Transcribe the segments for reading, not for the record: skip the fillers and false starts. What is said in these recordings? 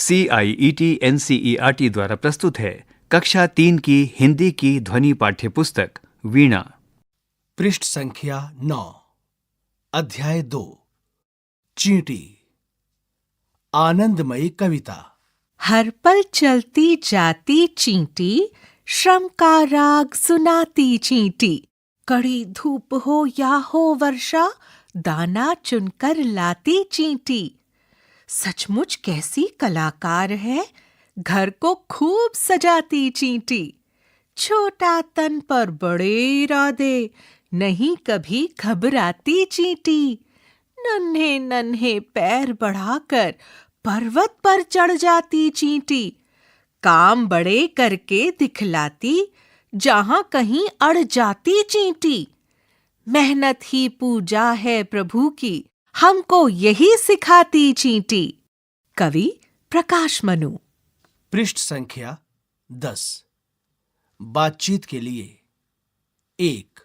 CIET-NCERT द्वारा प्रस्तुत है कक्षा 3 की हिंदी की ध्वनि पाठ्य पुस्तक वीणा। पृष्ठ संख्या 9, अध्याय 2, चींटी। आनंदमयी कविता। हर पल चलती जाती चींटी, श्रम का राग सुनाती चींटी। कड़ी धूप हो या हो वर्षा, दाना चुनकर लाती चींटी। सचमुच कैसी कलाकार है, घर को खूब सजाती चींटी। छोटा तन पर बड़े इरादे, नहीं कभी घबराती चींटी। नन्हे नन्हे पैर बढ़ाकर पर्वत पर चढ़ जाती चींटी। काम बड़े करके दिखलाती, जहां कहीं अड़ जाती चींटी। मेहनत ही पूजा है प्रभु की, हमको यही सिखाती चींटी। कवि प्रकाश मनु। पृष्ठ संख्या 10, बातचीत के लिए। 1.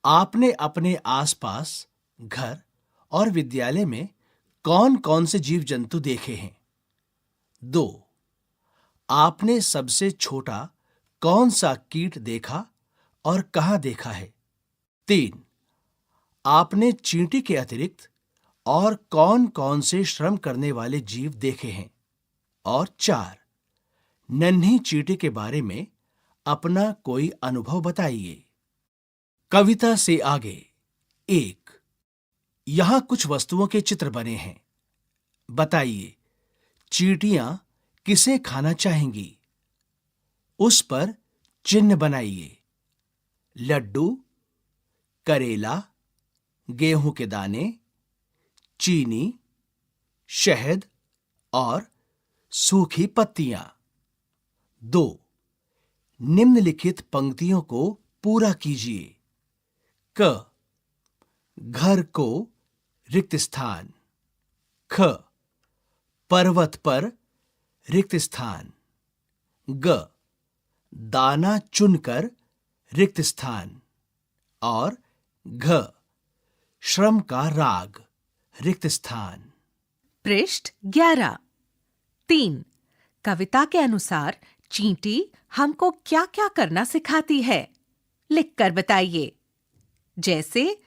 आपने अपने आसपास घर और विद्यालय में कौन कौन से जीव जंतु देखे हैं? 2. आपने सबसे छोटा कौन सा कीट देखा और कहां देखा है? 3. आपने चींटी के अतिरिक्त और कौन कौन से श्रम करने वाले जीव देखे हैं? और 4. नन्ही चींटी के बारे में अपना कोई अनुभव बताइए। कविता से आगे। 1. यहां कुछ वस्तुओं के चित्र बने हैं। बताइए, चींटियां किसे खाना चाहेंगी? उस पर चिन्ह बनाइए। लड्डू, करेला, गेहूं के दाने, चीनी, शहद और सूखी पत्तियां। 2. निम्नलिखित पंक्तियों को पूरा कीजिए। क. घर को रिक्त स्थान। ख. पर्वत पर रिक्त स्थान। ग. दाना चुनकर रिक्त स्थान। और घ. श्रम का राग रिक्त स्थान। पृष्ठ 11। 3. कविता के अनुसार चींटी हमको क्या-क्या करना सिखाती है, लिखकर बताइए। जैसे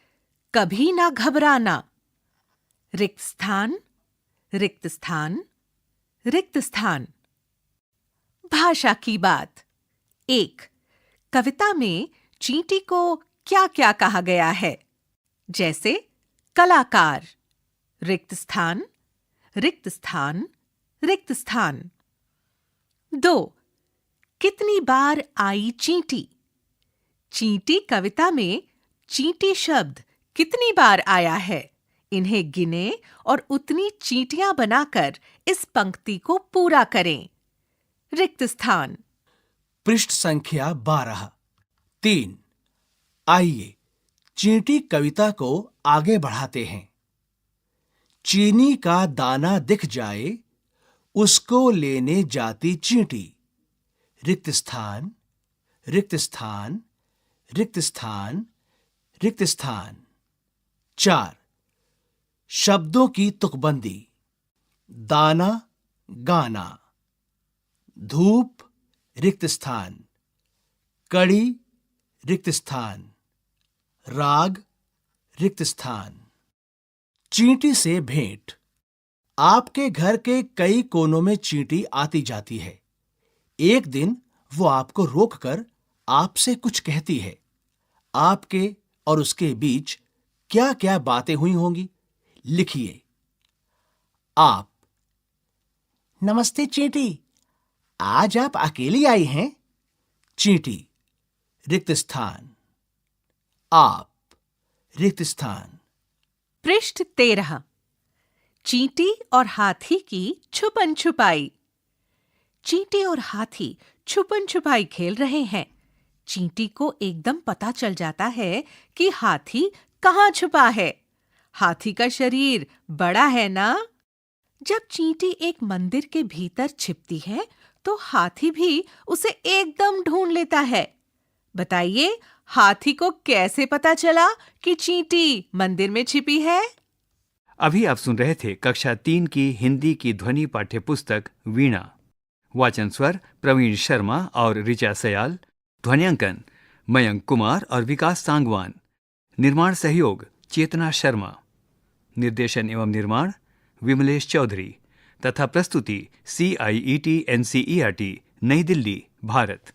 कभी ना घबराना, रिक्त स्थान, रिक्त स्थान, रिक्त स्थान। भाषा की बात। 1. कविता में चींटी को क्या-क्या कहा गया है? जैसे कलाकार, रिक्त स्थान, रिक्त स्थान, रिक्त स्थान। 2. कितनी बार आई चींटी? चींटी कविता में चींटी शब्द कितनी बार आया है? इन्हें गिने और उतनी चींटियां बनाकर इस पंक्ति को पूरा करें। रिक्त स्थान। पृष्ठ संख्या 12। 3. आइए चींटी कविता को आगे बढ़ाते हैं। चीनी का दाना दिख जाए, उसको लेने जाती चींटी। रिक्त स्थान, रिक्त स्थान, रिक्त स्थान, रिक्त स्थान। 4. शब्दों की तुकबंदी। दाना, गाना। धूप, रिक्त स्थान। कड़ी, रिक्त स्थान। राग, रिक्त स्थान। चींटी से भेंट। आपके घर के कई कोनों में चींटी आती जाती है। एक दिन वो आपको रोककर आपसे कुछ कहती है। आपके और उसके बीच क्या-क्या बातें हुई होंगी? लिखिए। आप। नमस्ते चींटी, आज आप अकेली आई हैं? चींटी, रिक्त स्थान। आप, रिक्त स्थान। पृष्ठ 13। चींटी और हाथी की छुपन छुपाई। चींटी और हाथी छुपन छुपाई खेल रहे हैं। चींटी को एकदम पता चल जाता है कि हाथी कहाँ छुपा है। हाथी का शरीर बड़ा है ना? जब चींटी एक मंदिर के भीतर छिपती है, तो हाथी भी उसे एकदम ढूंढ लेता है। बताइए, हाथी को कैसे पता चला कि चींटी मंदिर में छिपी है? अभी आप सुन रहे थे कक्षा 3 की हिंदी की ध्वनि पाठ्य पुस्तक वीणा। वाचन स्वर प्रवीण शर्मा और ऋचा सयाल। ध्वन्यांकन मयंक कुमार और विकास सांगवान। निर्माण सहयोग चेतना शर्मा। निर्देशन एवं निर्माण विमलेश चौधरी तथा प्रस्तुति CIET NCERT नई दिल्ली, भारत।